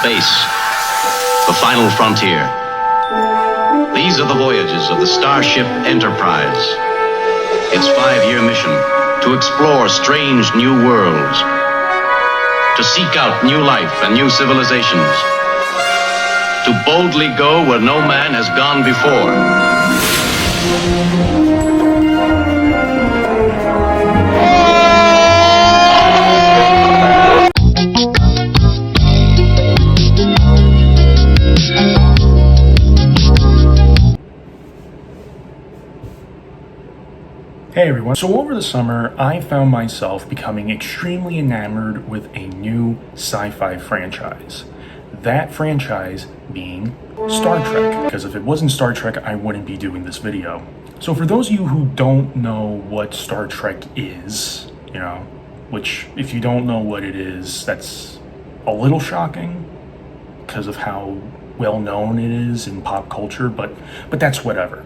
space, the final frontier. These are the voyages of the Starship Enterprise. Its 5-year mission to explore strange new worlds, to seek out new life and new civilizations, to boldly go where no man has gone before. Hey everyone, so over the summer I found myself becoming extremely enamored with a new sci-fi franchise. That franchise being Star Trek, because if it wasn't Star Trek I wouldn't be doing this video. So for those of you who don't know what Star Trek is, which if you don't know what it is, that's a little shocking because of how well known it is in pop culture, but that's whatever.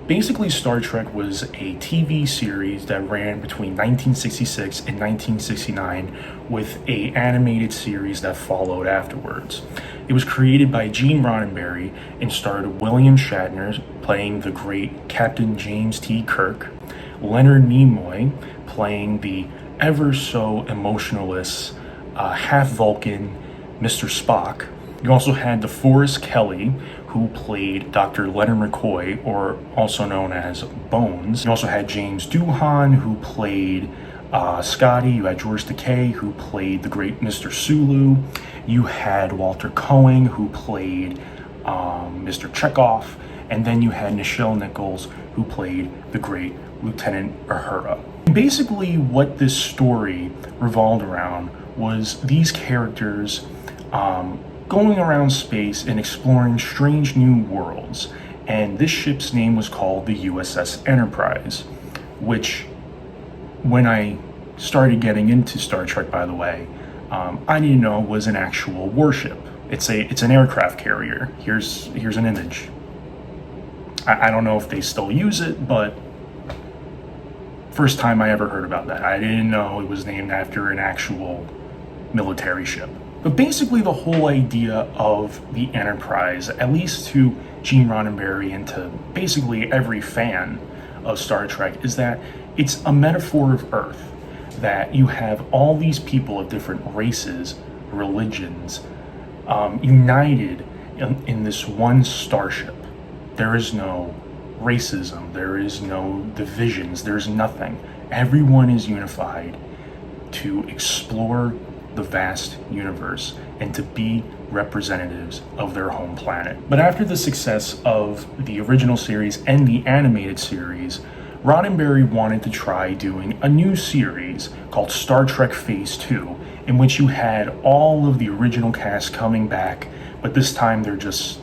Basically, Star Trek was a TV series that ran between 1966 and 1969 with an animated series that followed afterwards. It was created by Gene Roddenberry and starred William Shatner playing the great Captain James T. Kirk, Leonard Nimoy playing the ever so emotionless half Vulcan Mr. Spock. You also had DeForest Kelley, who played Dr. Leonard McCoy, or also known as Bones. You also had James Doohan, who played Scotty. You had George Takei, who played the great Mr. Sulu. You had Walter Cohen, who played Mr. Chekhov. And then you had Nichelle Nichols, who played the great Lieutenant Uhura. Basically, what this story revolved around was these characters going around space and exploring strange new worlds. And this ship's name was called the USS Enterprise, which when I started getting into Star Trek, by the way, I didn't know it was an actual warship. It's an aircraft carrier. Here's an image. I don't know if they still use it, but first time I ever heard about that. I didn't know it was named after an actual military ship. But basically the whole idea of the Enterprise, at least to Gene Roddenberry and to basically every fan of Star Trek, is that it's a metaphor of Earth, that you have all these people of different races, religions, united in this one starship. There is no racism, there is no divisions, there's nothing. Everyone is unified to explore the vast universe and to be representatives of their home planet. But after the success of the original series and the animated series, Roddenberry wanted to try doing a new series called Star Trek Phase 2, in which you had all of the original cast coming back, but this time they're just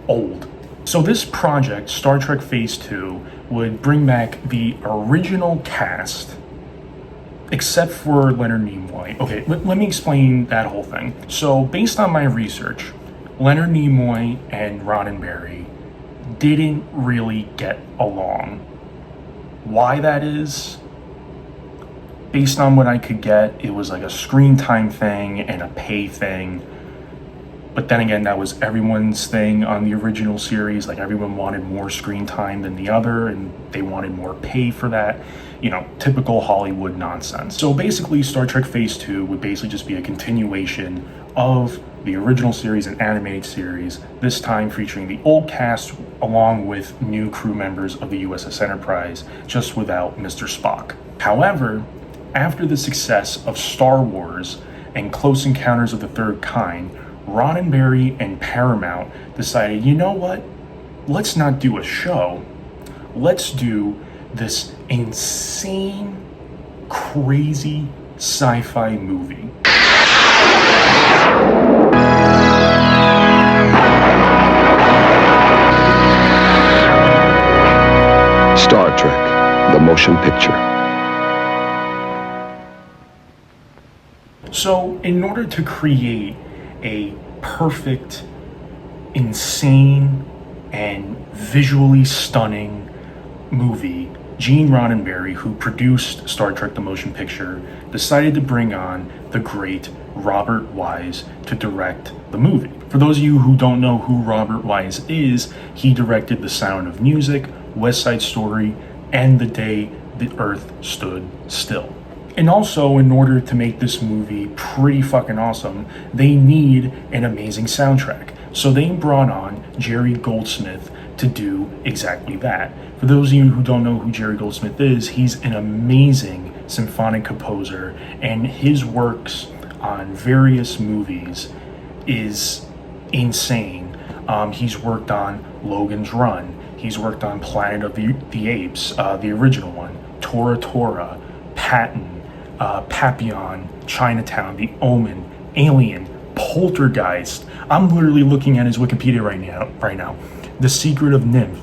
old. So this project, Star Trek Phase 2, would bring back the original cast except for Leonard Nimoy. Okay, let me explain that whole thing. So based on my research, Leonard Nimoy and Roddenberry didn't really get along. Why that is? Based on what I could get, it was like a screen time thing and a pay thing. But then again, that was everyone's thing on the original series. Like, everyone wanted more screen time than the other, and they wanted more pay for that. Typical Hollywood nonsense. So basically, Star Trek Phase 2 would basically just be a continuation of the original series and animated series, this time featuring the old cast along with new crew members of the USS Enterprise, just without Mr. Spock. However, after the success of Star Wars and Close Encounters of the Third Kind, Roddenberry and Paramount decided, you know what? Let's not do a show. Let's do this insane, crazy sci-fi movie. Star Trek, the motion picture. So, in order to create a perfect, insane, and visually stunning movie, Gene Roddenberry, who produced Star Trek the Motion Picture, decided to bring on the great Robert Wise to direct the movie. For those of you who don't know who Robert Wise is, he directed The Sound of Music, West Side Story, and The Day the Earth Stood Still. And also, in order to make this movie pretty fucking awesome, they need an amazing soundtrack. So they brought on Jerry Goldsmith to do exactly that. For those of you who don't know who Jerry Goldsmith is, he's an amazing symphonic composer, and his works on various movies is insane. He's worked on Logan's Run. He's worked on Planet of the Apes, the original one, Tora Tora, Patton, Papillon, Chinatown, The Omen, Alien, Poltergeist. I'm literally looking at his Wikipedia right now. The Secret of Nymph,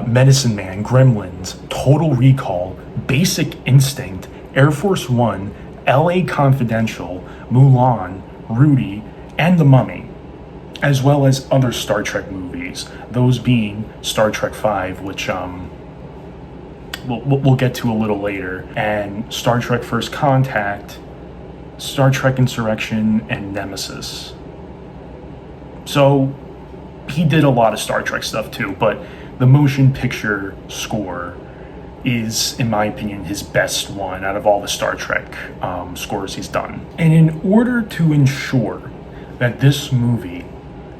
Medicine Man, Gremlins, Total Recall, Basic Instinct, Air Force One, LA Confidential, Mulan, Rudy, and The Mummy, as well as other Star Trek movies, those being Star Trek V, which we'll get to a little later, and Star Trek First Contact, Star Trek Insurrection, and Nemesis. So he did a lot of Star Trek stuff too, but the motion picture score is, in my opinion, his best one out of all the Star Trek scores he's done. And in order to ensure that this movie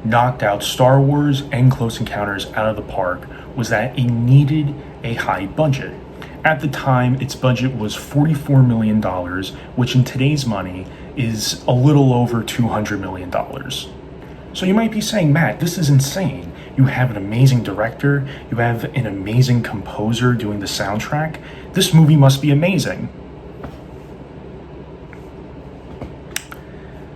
knocked out Star Wars and Close Encounters out of the park, was that it needed a high budget. At the time, its budget was $44 million, which in today's money is a little over $200 million. So you might be saying, Matt, this is insane. You have an amazing director, you have an amazing composer doing the soundtrack. This movie must be amazing.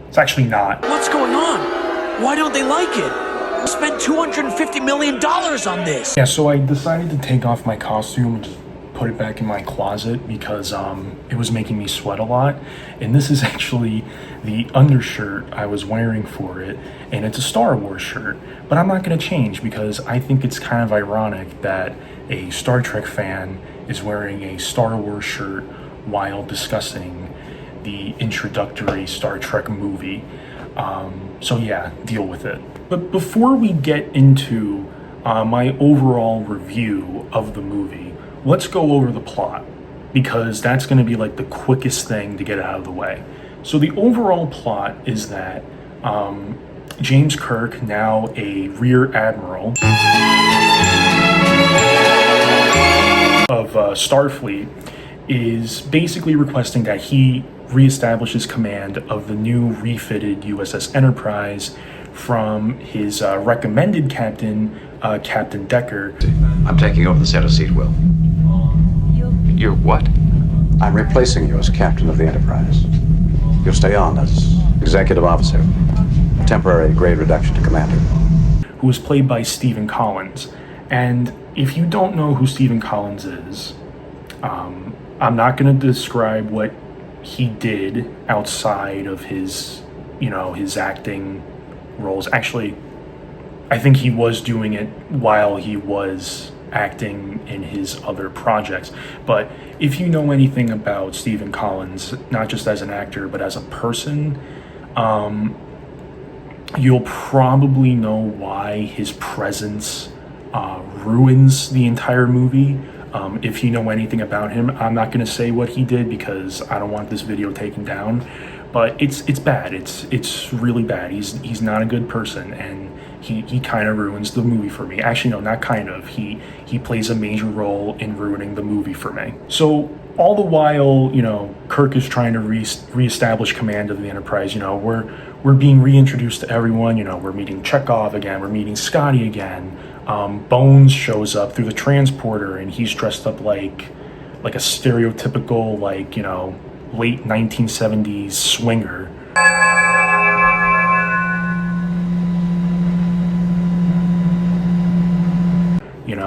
It's actually not. What's going on? Why don't they like it? We spent $250 million on this. Yeah, so I decided to take off my costume and just put it back in my closet because it was making me sweat a lot. And this is actually the undershirt I was wearing for it, and it's a Star Wars shirt. But I'm not going to change because I think it's kind of ironic that a Star Trek fan is wearing a Star Wars shirt while discussing the introductory Star Trek movie. So yeah, deal with it. But before we get into my overall review of the movie, let's go over the plot, because that's going to be like the quickest thing to get out of the way. So the overall plot is that James Kirk, now a Rear Admiral of Starfleet, is basically requesting that he reestablishes command of the new refitted USS Enterprise from his recommended captain, Captain Decker. I'm taking over the set of Seatwell. You're what? I'm replacing you as captain of the Enterprise. You'll stay on as executive officer. Temporary grade reduction to commander. Who was played by Stephen Collins. And if you don't know who Stephen Collins is, I'm not going to describe what he did outside of his, his acting roles. Actually, I think he was doing it while he was acting in his other projects. But if you know anything about Stephen Collins, not just as an actor, but as a person, you'll probably know why his presence ruins the entire movie. If you know anything about him, I'm not going to say what he did because I don't want this video taken down, but it's bad. It's really bad. He's not a good person, and he kind of ruins the movie for me. Actually, no, not kind of. He plays a major role in ruining the movie for me. So all the while, Kirk is trying to reestablish command of the Enterprise. We're being reintroduced to everyone. We're meeting Chekhov again. We're meeting Scotty again. Bones shows up through the transporter, and he's dressed up like a stereotypical, late 1970s swinger.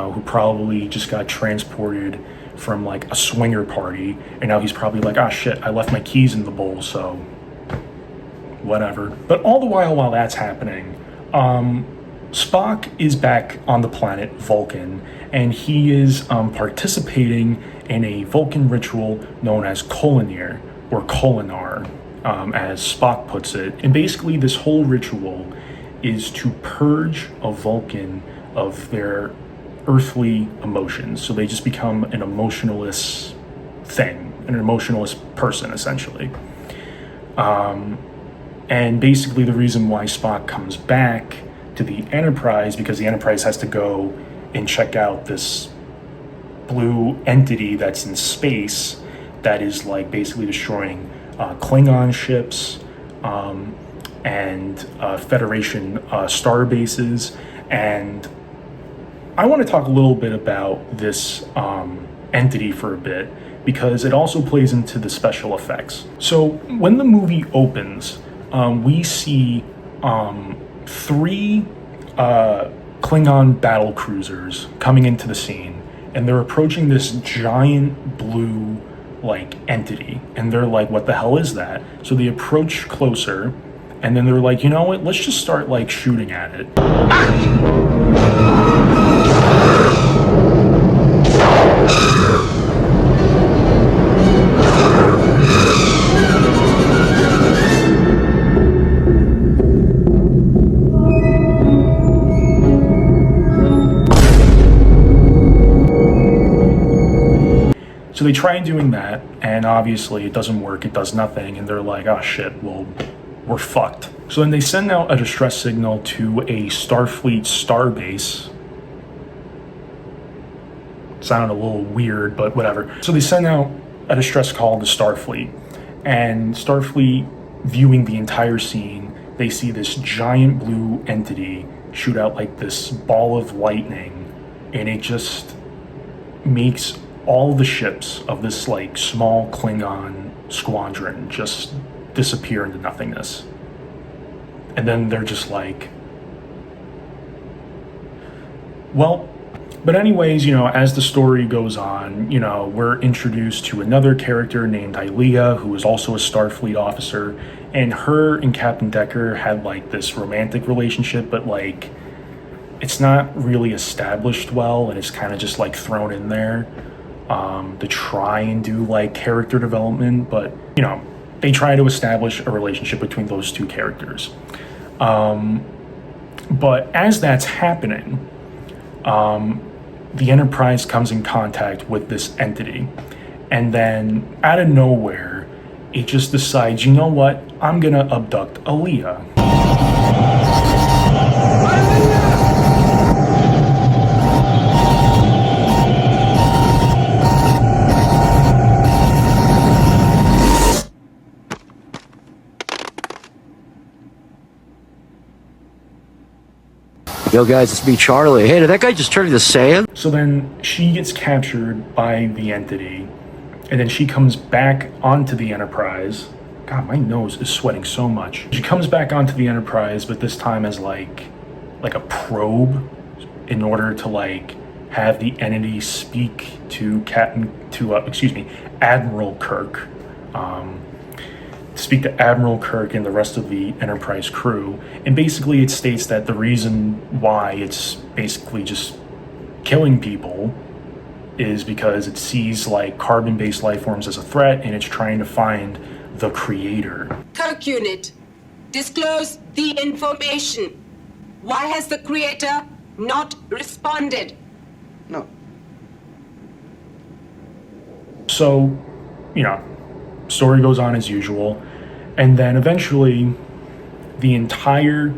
Who probably just got transported from a swinger party, and now he's probably like, ah, shit, I left my keys in the bowl, so whatever. But all the while that's happening, Spock is back on the planet Vulcan, and he is participating in a Vulcan ritual known as Kolonir, or Kolinar, as Spock puts it. And basically, this whole ritual is to purge a Vulcan of their earthly emotions. So they just become an emotionless thing, an emotionless person, essentially. And basically, the reason why Spock comes back to the Enterprise, because the Enterprise has to go and check out this blue entity that's in space that is like basically destroying Klingon ships and Federation star bases. And I want to talk a little bit about this entity for a bit, because it also plays into the special effects. So when the movie opens, we see 3 Klingon battle cruisers coming into the scene, and they're approaching this giant blue like entity, and they're like, what the hell is that? So they approach closer, and then they're like, you know what, let's just start like shooting at it. So they try doing that, and obviously it doesn't work, it does nothing, and they're like, oh shit, well, we're fucked. So then they send out a distress signal to a Starfleet starbase. Sounded a little weird, but whatever. So they send out a distress call to Starfleet, and Starfleet, viewing the entire scene, they see this giant blue entity shoot out like this ball of lightning, and it just makes all the ships of this like small Klingon squadron just disappear into nothingness. And then they're just like, well, but anyways, you know, as the story goes on, you know, we're introduced to another character named Ilia, who is also a Starfleet officer, and her and Captain Decker had like this romantic relationship, but like it's not really established well, and it's kind of just like thrown in there to try and do like character development. But you know, they try to establish a relationship between those two characters. But as that's happening, the Enterprise comes in contact with this entity, and then out of nowhere, it just decides, you know what, I'm gonna abduct Aaliyah. Yo guys, it's me, Charlie. Hey, did that guy just turn into sand? So then she gets captured by the entity, and then she comes back onto the Enterprise. God, my nose is sweating so much. She comes back onto the Enterprise, but this time as like a probe, in order to like have the entity speak to Admiral Kirk. Speak to Admiral Kirk and the rest of the Enterprise crew, and basically it states that the reason why it's basically just killing people is because it sees like carbon-based life forms as a threat, and it's trying to find the creator. Kirk unit, disclose the information. Why has the creator not responded? No. So, you know, story goes on as usual, and then eventually the entire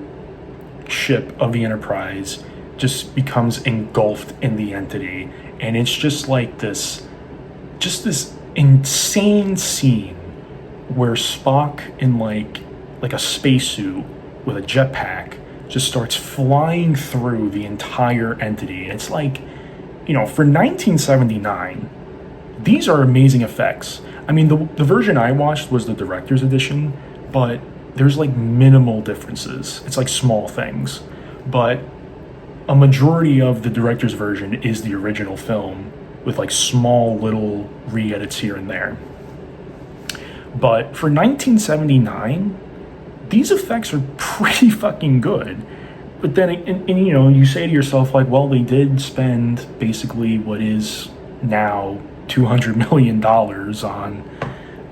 ship of the Enterprise just becomes engulfed in the entity, and it's just like this insane scene where Spock in like a spacesuit with a jetpack just starts flying through the entire entity. And it's like, you know, for 1979, these are amazing effects. I mean, the version I watched was the director's edition, but there's like minimal differences. It's like small things. But a majority of the director's version is the original film with like small little re-edits here and there. But for 1979, these effects are pretty fucking good. But then, and you know, you say to yourself, like, well, they did spend basically what is now $200 million on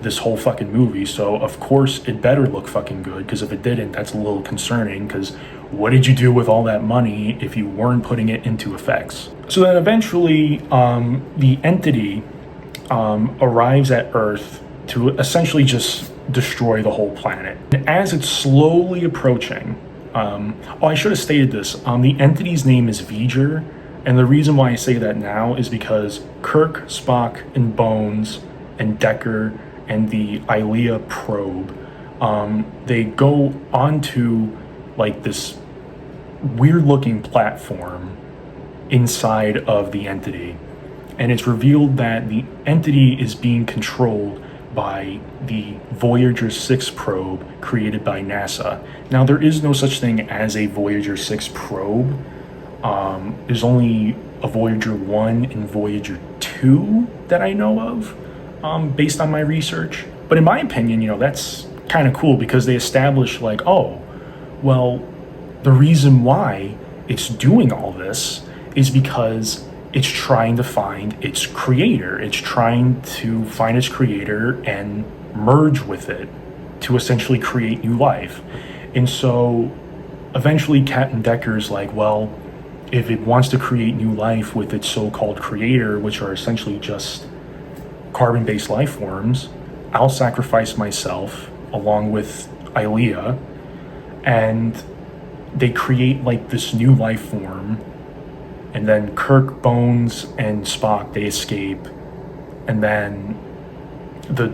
this whole fucking movie, so of course it better look fucking good, because if it didn't, that's a little concerning, because what did you do with all that money if you weren't putting it into effects? So then eventually, the entity arrives at Earth to essentially just destroy the whole planet. And as it's slowly approaching, I should have stated this, the entity's name is V'ger, and the reason why I say that now is because Kirk, Spock, and Bones, and Decker, and the Ilea probe, they go onto like this weird looking platform inside of the entity, and it's revealed that the entity is being controlled by the Voyager 6 probe created by NASA. Now, there is no such thing as a Voyager 6 probe. There's only a Voyager 1 and Voyager 2 that I know of, based on my research. But in my opinion, you know, that's kind of cool, because they establish like, oh, well, the reason why it's doing all this is because it's trying to find its creator. It's trying to find its creator and merge with it to essentially create new life. And so eventually Captain Decker's like, well, if it wants to create new life with its so-called creator, which are essentially just carbon-based life forms, I'll sacrifice myself along with Ilea, and they create like this new life form. And then Kirk, Bones, and Spock, they escape. And then the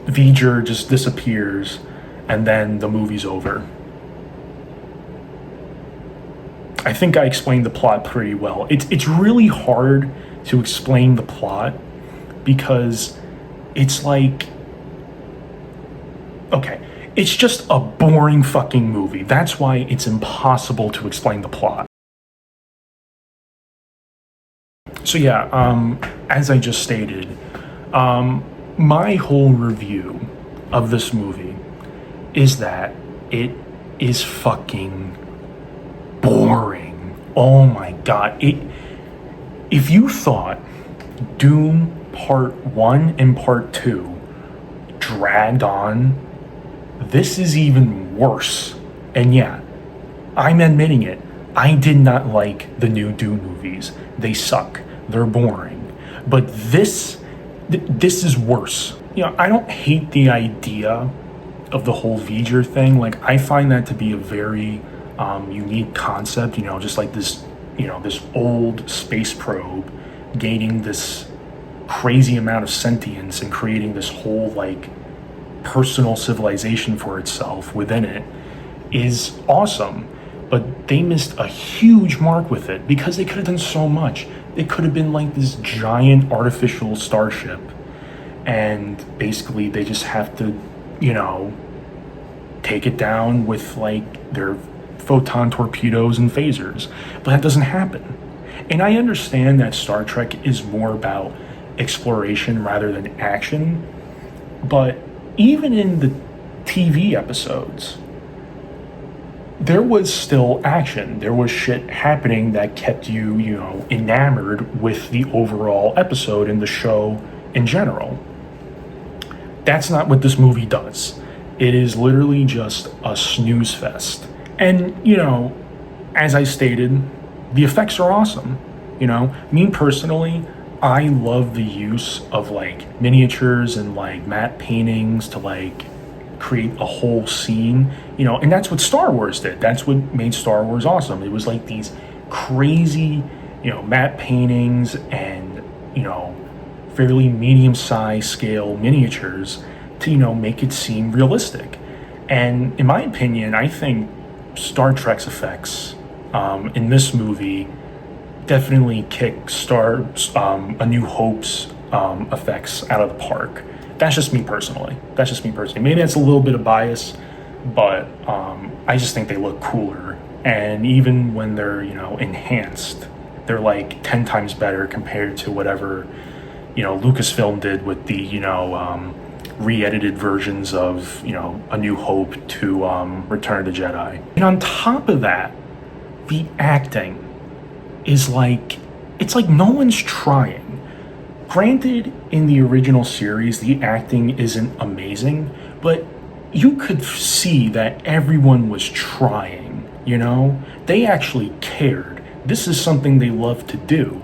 V'ger just disappears. And then the movie's over. I think I explained the plot pretty well. It's really hard to explain the plot, because it's like, okay, it's just a boring fucking movie. That's why it's impossible to explain the plot. So yeah, as I just stated, my whole review of this movie is that it is fucking boring. Oh my god. If you thought Dune Part 1 and Part 2 dragged on, this is even worse. And yeah, I'm admitting it. I did not like the new Dune movies. They suck. They're boring. But this is worse. You know, I don't hate the idea of the whole V'ger thing. Like, I find that to be a very unique concept, you know, just like this, you know, this old space probe gaining this crazy amount of sentience and creating this whole, like, personal civilization for itself within it is awesome. But they missed a huge mark with it, because they could have done so much. It could have been like this giant artificial starship, and basically they just have to, you know, take it down with like their photon torpedoes and phasers. But that doesn't happen. And I understand that Star Trek is more about exploration rather than action, but even in the TV episodes, there was still action. There was shit happening that kept you, you know, enamored with the overall episode and the show in general. That's not what this movie does. It is literally just a snooze fest. And, you know, as I stated, the effects are awesome. You know, me personally, I love the use of like miniatures and like matte paintings to like create a whole scene, you know, and that's what Star Wars did. That's what made Star Wars awesome. It was like these crazy, you know, matte paintings and, you know, fairly medium-sized scale miniatures to, you know, make it seem realistic. And in my opinion, I think Star Trek's effects in this movie definitely kick A New Hope's effects out of the park. That's just me personally. Maybe that's a little bit of bias, but I just think they look cooler. And even when they're, you know, enhanced, they're like 10 times better compared to whatever, you know, Lucasfilm did with the, you know, re-edited versions of, you know, A New Hope to Return of the Jedi. And on top of that, the acting is like, it's like no one's trying. Granted, in the original series, the acting isn't amazing, but you could see that everyone was trying, you know? They actually cared. This is something they love to do.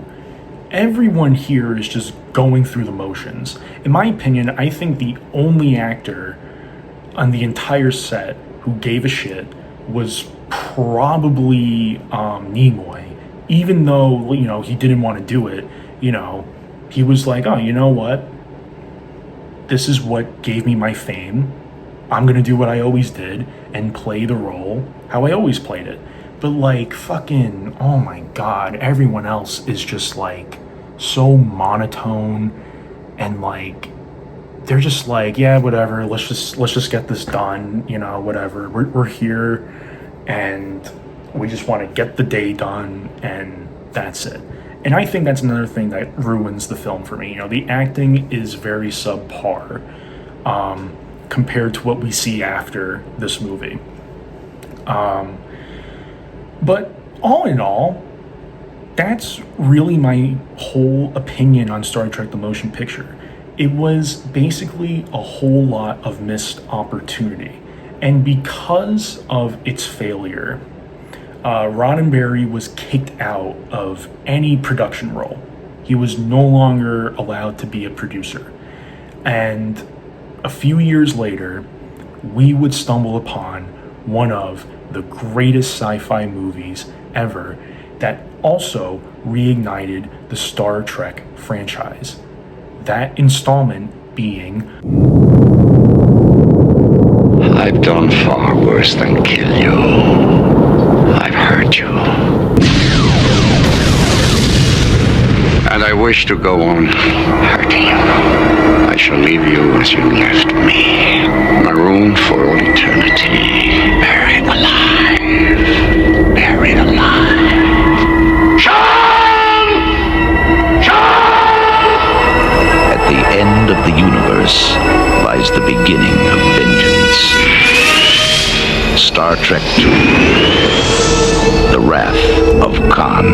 Everyone here is just going through the motions. In my opinion, I think the only actor on the entire set who gave a shit was probably Nimoy. Even though, you know, he didn't want to do it, you know, he was like, oh, you know what? This is what gave me my fame. I'm gonna do what I always did and play the role how I always played it. But like, fucking, oh my god, everyone else is just like so monotone, and like they're just like, yeah, whatever, let's just get this done, you know, whatever. We're here and we just want to get the day done, and that's it. And I think that's another thing that ruins the film for me. You know, the acting is very subpar compared to what we see after this movie. But all in all, that's really my whole opinion on Star Trek The Motion Picture. It was basically a whole lot of missed opportunity. And because of its failure, Roddenberry was kicked out of any production role. He was no longer allowed to be a producer. And a few years later, we would stumble upon one of the greatest sci-fi movies ever that also reignited the Star Trek franchise. That installment being... I've done far worse than kill you. I've hurt you. And I wish to go on hurting you. I shall leave you as you left me, marooned for all eternity, buried alive. Buried alive. Sean! Sean! At the end of the universe lies the beginning of vengeance. Star Trek II, The Wrath of Khan.